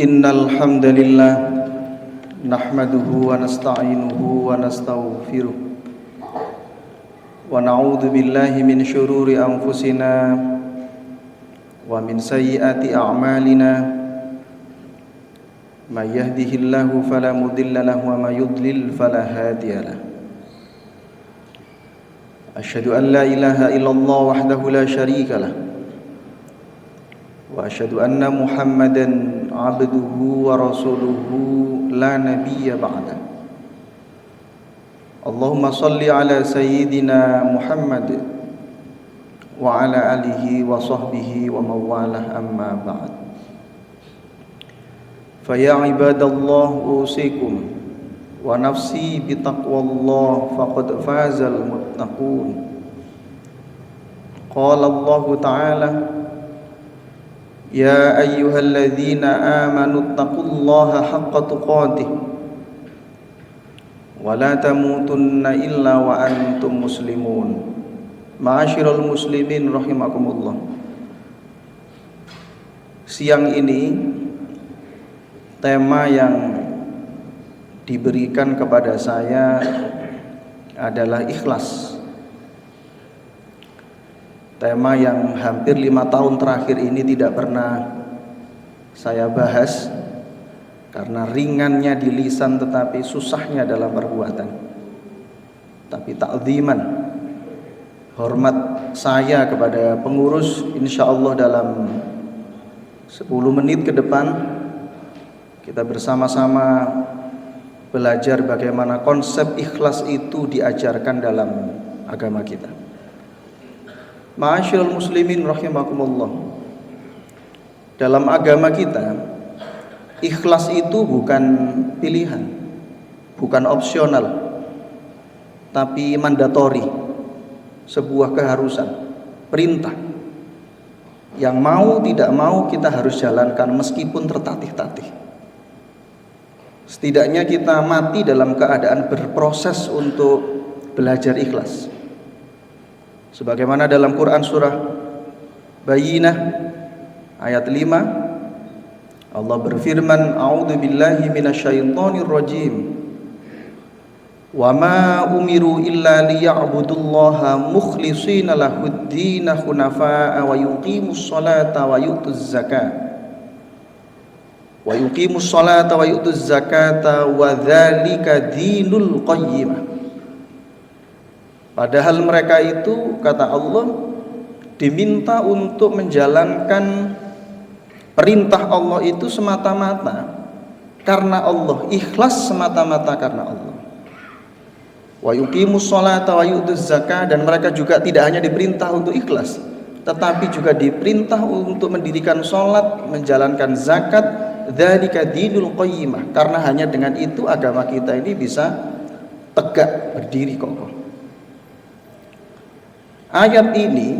Innal hamdalillah nahmaduhu wa nasta'inuhu wa nastaghfiruh wa na'udzu billahi min syururi anfusina wa min sayyiati a'malina may yahdihillahu fala mudilla lahu wa may yudlil fala hadiya lahu. Asyhadu an la ilaha illallah wahdahu la syarika lahu wa asyhadu anna Muhammadan abduhu wa rasuluhu la nabiyya ba'da. Allahumma salli ala sayyidina Muhammad wa ala alihi wa sahbihi wa mawalah, amma ba'd. Fa ya ibadallah usikum wa nafsi bitaqwallah faqad fazal muttaqun. Qala Allah ta'ala: Ya ayyuhalladzina amanu taqullaha haqqa tuqatih wa la tamutunna illa wa antum muslimun. Ma'asyiral muslimin rahimakumullah. Siang ini tema yang diberikan kepada saya adalah ikhlas. Tema yang hampir 5 tahun terakhir ini tidak pernah saya bahas karena ringannya di lisan tetapi susahnya dalam perbuatan. Tapi ta'ziman, hormat saya kepada pengurus, insya Allah dalam 10 menit ke depan kita bersama-sama belajar bagaimana konsep ikhlas itu diajarkan dalam agama kita. Ma'asyiral muslimin rahimakumullah. Dalam agama kita, ikhlas itu bukan pilihan, bukan opsional, tapi mandatori, sebuah keharusan, perintah. Yang mau tidak mau kita harus jalankan meskipun tertatih-tatih. Setidaknya kita mati dalam keadaan berproses untuk belajar ikhlas. Sebagaimana dalam Quran surah Bayyinah ayat 5, Allah berfirman, A'udzu billahi minasyaitonir rajim. Wa ma umiru illa liya'budullaha mukhlishina lahud-din hunafa'a wa yuqimus salata wa yu'tuz zakata. Wa yuqimus salata wa yu'tuz zakata wa dzalika dinul qayyimah. Padahal mereka itu, kata Allah, diminta untuk menjalankan perintah Allah itu semata-mata karena Allah, ikhlas semata-mata karena Allah. Wa yuqimus sholata wa yu'tuz zakah, dan mereka juga tidak hanya diperintah untuk ikhlas, tetapi juga diperintah untuk mendirikan sholat, menjalankan zakat. Dzalika dinul qayyimah, karena hanya dengan itu agama kita ini bisa tegak berdiri kokoh. Ayat ini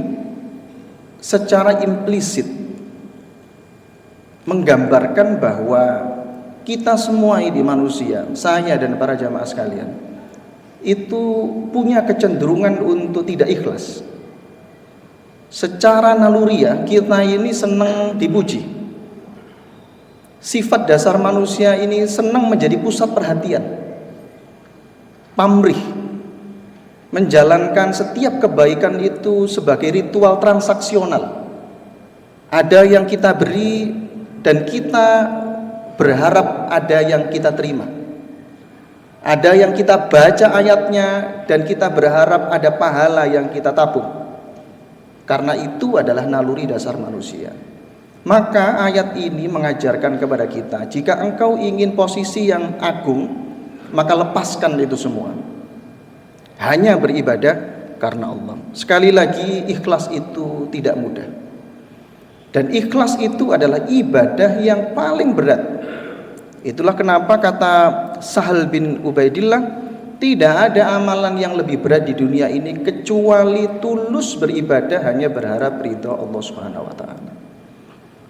secara implisit menggambarkan bahwa kita semua ini manusia, saya dan para jamaah sekalian, itu punya kecenderungan untuk tidak ikhlas. Secara naluriah kita ini senang dipuji. Sifat dasar manusia ini senang menjadi pusat perhatian, pamrih, menjalankan setiap kebaikan itu sebagai ritual transaksional. Ada yang kita beri dan kita berharap ada yang kita terima. Ada yang kita baca ayatnya dan kita berharap ada pahala yang kita tabung. Karena itu adalah naluri dasar manusia. Maka ayat ini mengajarkan kepada kita, jika engkau ingin posisi yang agung, maka lepaskan itu semua. Hanya beribadah karena Allah. Sekali lagi, ikhlas itu tidak mudah. Dan ikhlas itu adalah ibadah yang paling berat. Itulah kenapa kata Sahal bin Ubaidillah, tidak ada amalan yang lebih berat di dunia ini kecuali tulus beribadah hanya berharap ridha Allah Subhanahu wa taala.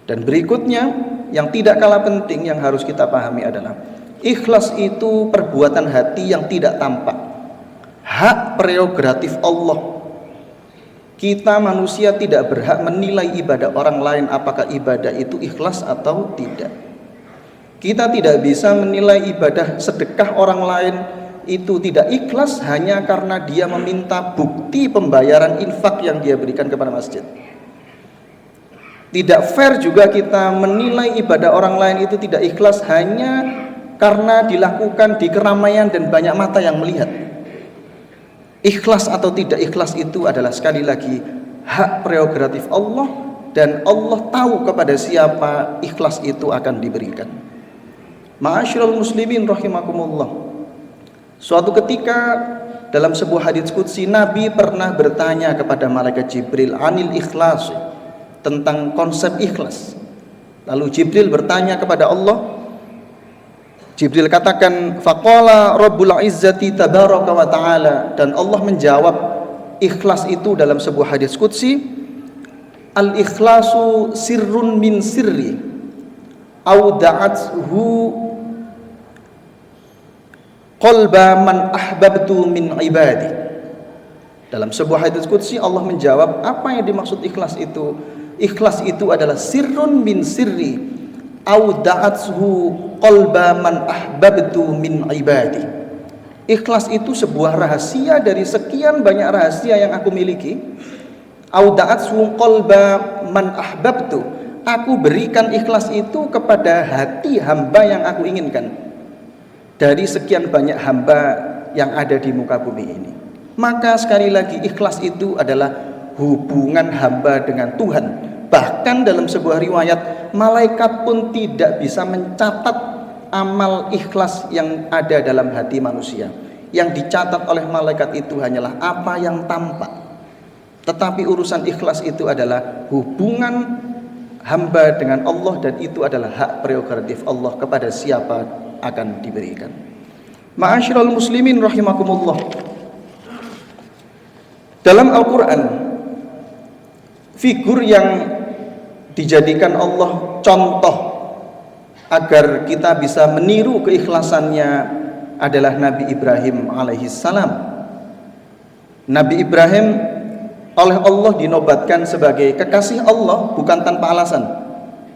Dan berikutnya yang tidak kalah penting yang harus kita pahami adalah ikhlas itu perbuatan hati yang tidak tampak. Hak prerogatif Allah. Kita manusia tidak berhak menilai ibadah orang lain apakah ibadah itu ikhlas atau tidak. Kita tidak bisa menilai ibadah sedekah orang lain itu tidak ikhlas hanya karena dia meminta bukti pembayaran infak yang dia berikan kepada masjid. Tidak fair juga kita menilai ibadah orang lain itu tidak ikhlas hanya karena dilakukan di keramaian dan banyak mata yang melihat. Ikhlas atau tidak ikhlas itu adalah sekali lagi hak prerogatif Allah, dan Allah tahu kepada siapa ikhlas itu akan diberikan. Ma'asyiral muslimin rahimakumullah. Suatu ketika dalam sebuah hadits qudsi, Nabi pernah bertanya kepada malaikat Jibril anil ikhlas, tentang konsep ikhlas. Lalu Jibril bertanya kepada Allah. Jibril katakan, faqala rabbul izzati tabaraka wa ta'ala, dan Allah menjawab ikhlas itu dalam sebuah hadis qudsi, al ikhlasu sirrun min sirri au da'athu qalba man ahbabtu min ibadi. Dalam sebuah hadis qudsi Allah menjawab apa yang dimaksud ikhlas itu. Ikhlas itu adalah sirrun min sirri au da'athu qalba man ahbabtu min ibadi. Ikhlas itu sebuah rahasia dari sekian banyak rahasia yang aku miliki. Au da'athu qalba man ahbabtu, aku berikan ikhlas itu kepada hati hamba yang aku inginkan dari sekian banyak hamba yang ada di muka bumi ini. Maka sekali lagi ikhlas itu adalah hubungan hamba dengan Tuhan. Bahkan dalam sebuah riwayat, malaikat pun tidak bisa mencatat amal ikhlas yang ada dalam hati manusia. Yang dicatat oleh malaikat itu hanyalah apa yang tampak. Tetapi urusan ikhlas itu adalah hubungan hamba dengan Allah, dan itu adalah hak prerogatif Allah kepada siapa akan diberikan. Ma'asyiral muslimin rahimakumullah. Dalam Al-Quran, figur yang dijadikan Allah contoh agar kita bisa meniru keikhlasannya adalah Nabi Ibrahim alaihissalam. Nabi Ibrahim oleh Allah dinobatkan sebagai kekasih Allah bukan tanpa alasan.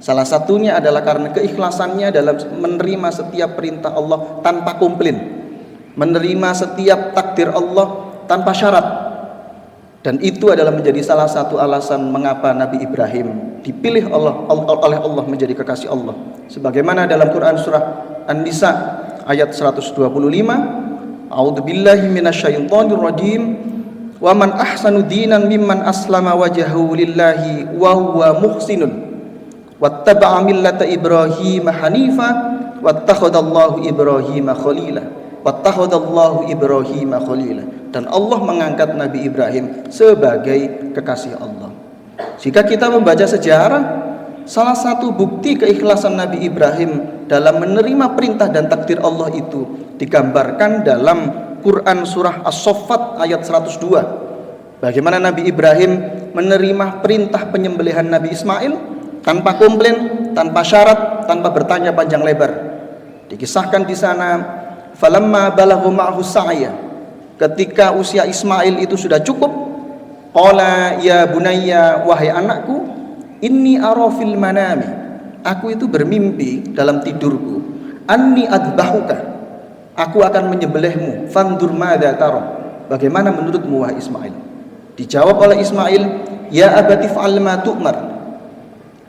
Salah satunya adalah karena keikhlasannya dalam menerima setiap perintah Allah tanpa komplain, menerima setiap takdir Allah tanpa syarat. Dan itu adalah menjadi salah satu alasan mengapa Nabi Ibrahim dipilih oleh Allah menjadi kekasih Allah. Sebagaimana dalam Quran surah An-Nisa ayat 125, A'udzubillahi minasyaitonir rajim. Wa man ahsanu dinan mimman aslama wajhahu lillahi wa huwa muhsinun wattaba'a millata Ibrahim hanifa wattakhadallahu Ibrahim khalila. Wattakhadallahu Ibrahim khalila. Dan Allah mengangkat Nabi Ibrahim sebagai kekasih Allah. Jika kita membaca sejarah, salah satu bukti keikhlasan Nabi Ibrahim dalam menerima perintah dan takdir Allah itu digambarkan dalam Quran surah As-Saffat ayat 102. Bagaimana Nabi Ibrahim menerima perintah penyembelihan Nabi Ismail tanpa komplain, tanpa syarat, tanpa bertanya panjang lebar. Dikisahkan di sana, falamma balagha ma'hu sa'ya, ketika usia Ismail itu sudah cukup, qala ya bunayya, wahai anakku, inni ara fil manami, aku itu bermimpi dalam tidurku, anni adbahuka, aku akan menyembelihmu, fandur madza tara, bagaimana menurutmu wahai Ismail? Dijawab oleh Ismail, ya abati fa'al ma tu'mar,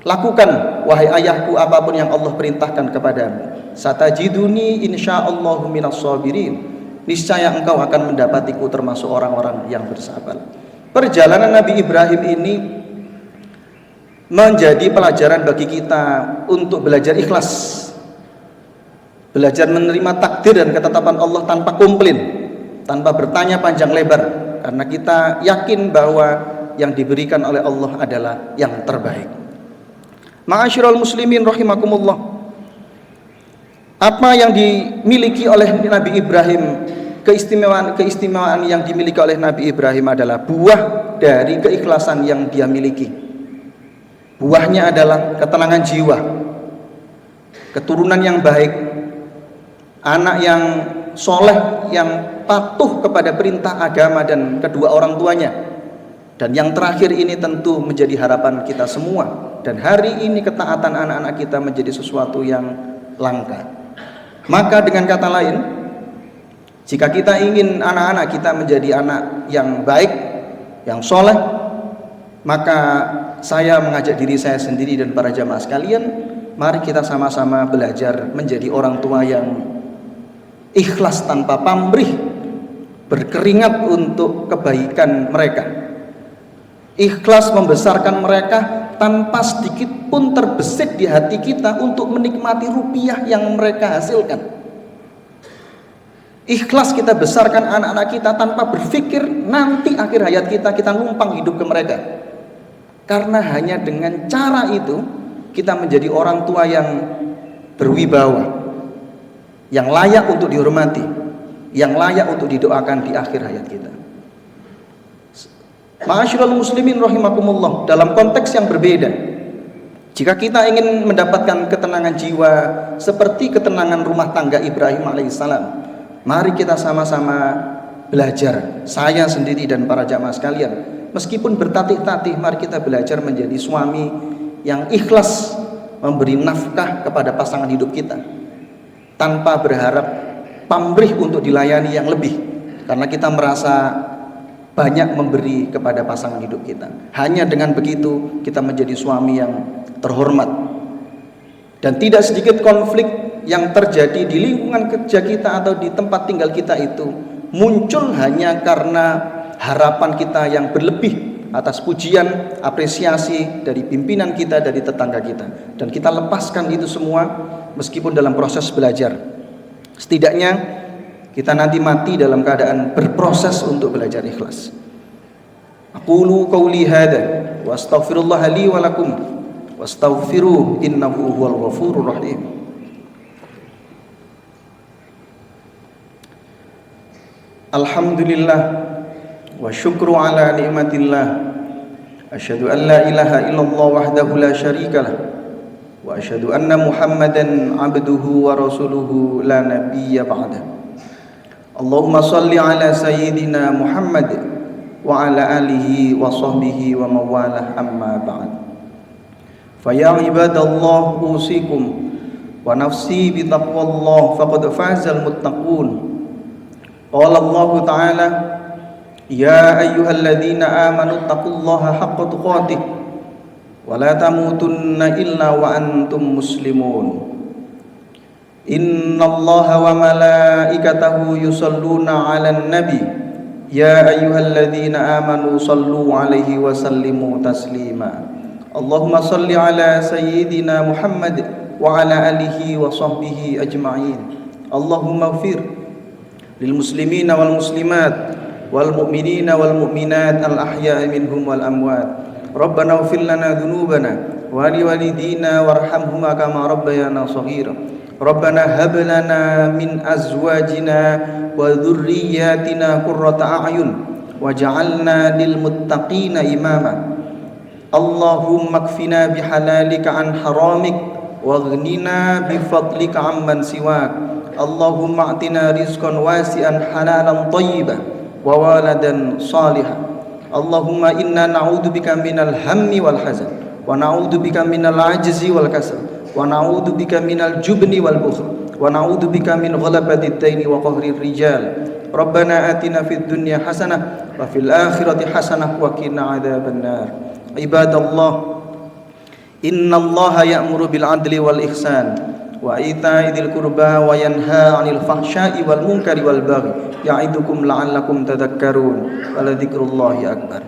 lakukan wahai ayahku apapun yang Allah perintahkan kepadamu, satajiduni insyaallahu minas sabirin, niscaya engkau akan mendapatiku termasuk orang-orang yang bersabar. Perjalanan Nabi Ibrahim ini menjadi pelajaran bagi kita untuk belajar ikhlas, belajar menerima takdir dan ketetapan Allah tanpa komplain, tanpa bertanya panjang lebar, karena kita yakin bahwa yang diberikan oleh Allah adalah yang terbaik. Ma'asyiral muslimin rahimakumullah, apa yang dimiliki oleh Nabi Ibrahim, keistimewaan yang dimiliki oleh Nabi Ibrahim adalah buah dari keikhlasan yang dia miliki. Buahnya adalah ketenangan jiwa, keturunan yang baik, anak yang soleh, yang patuh kepada perintah agama dan kedua orang tuanya, Dan yang terakhir ini tentu menjadi harapan kita semua. Dan hari ini ketaatan anak-anak kita menjadi sesuatu yang langka. Maka dengan kata lain, jika kita ingin anak-anak kita menjadi anak yang baik, yang soleh, maka saya mengajak diri saya sendiri dan para jamaah sekalian, mari kita sama-sama belajar menjadi orang tua yang ikhlas tanpa pamrih, berkeringat untuk kebaikan mereka, ikhlas membesarkan mereka tanpa sedikit pun terbesit di hati kita untuk menikmati rupiah yang mereka hasilkan. Ikhlas kita besarkan anak-anak kita tanpa berpikir nanti akhir hayat kita numpang hidup ke mereka. Karena hanya dengan cara itu kita menjadi orang tua yang berwibawa, yang layak untuk dihormati, yang layak untuk didoakan di akhir hayat kita. Ma'asyiral muslimin rahimakumullah, dalam konteks yang berbeda, jika kita ingin mendapatkan ketenangan jiwa seperti ketenangan rumah tangga Ibrahim alaihissalam, mari kita sama-sama belajar, saya sendiri dan para jamaah sekalian, meskipun bertatih-tatih, mari kita belajar menjadi suami yang ikhlas memberi nafkah kepada pasangan hidup kita tanpa berharap pamrih untuk dilayani yang lebih, karena kita merasa banyak memberi kepada pasangan hidup kita. Hanya dengan begitu kita menjadi suami yang terhormat. Dan tidak sedikit konflik yang terjadi di lingkungan kerja kita atau di tempat tinggal kita itu muncul hanya karena harapan kita yang berlebih atas pujian, apresiasi dari pimpinan kita, dari tetangga kita, dan kita lepaskan itu semua meskipun dalam proses belajar. Setidaknya kita nanti mati dalam keadaan berproses untuk belajar ikhlas. Aqulu qawli hadza wa astaghfirullah li wa lakum wastaghfiruhu innahu huwal ghafurur rahim. Alhamdulillah wa syukru ala ni'matillah, asyhadu an la ilaha illallah wahdahu la syarikalah, wa asyhadu anna Muhammadan abduhu wa rasuluhu la nabiyya ba'dah. Allahumma salli ala sayyidina Muhammad wa ala alihi wa sahbihi wa mawalah, amma ba'd. Fa ya ibadallah usikum wa nafsi bi taqwallah faqad fazal muttaqun. Qala Allah Ta'ala, ya ayyuhalladzina amanu taqullaha haqqa tuqatih wa la tamutunna illa wa antum muslimun. Innallaha wa malaikatahu yusalluna 'alan nabi ya ayyuhalladzina amanu sallu 'alaihi wa sallimu taslima. Allahumma salli 'ala sayyidina Muhammad wa 'ala alihi wa sahbihi ajma'in. Allahumma ighfir lil muslimina wal muslimat wal mu'minina wal mu'minat al ahya'i minhum wal amwat. Rabbana ighfir lana dhunubana wa li walidina warhamhuma kama rabbayana shaghira. Rabbana hab lana min azwajina wa dhurriyyatina qurrata a'yun waj'alna lil muttaqina imama. Allahumma kfina bihalalika an haramik waghnina bifadlika amman siwak. Allahumma atina rizqan wasi'an halalan thayyiban wa waladan salihan. Allahumma inna na'udzubika minal hammi wal hazan wa na'udzubika minal ajzi wal kasal wa na'udzubika minal jubni wal bukhl wa na'udzubika min ghalabati ad-daini wa qahri rijal. Rabbana atina fid dunya hasanah wa fil akhirati hasanah wa qina adzabannar. Ibadallah, innallaha ya'muru bil 'adli wal ihsan wa ita'i dzil qurba wa yanha 'anil fahsya'i wal munkari wal baghi ya'idukum la'allakum tadhakkarun. Wa la dzikrullahi akbar.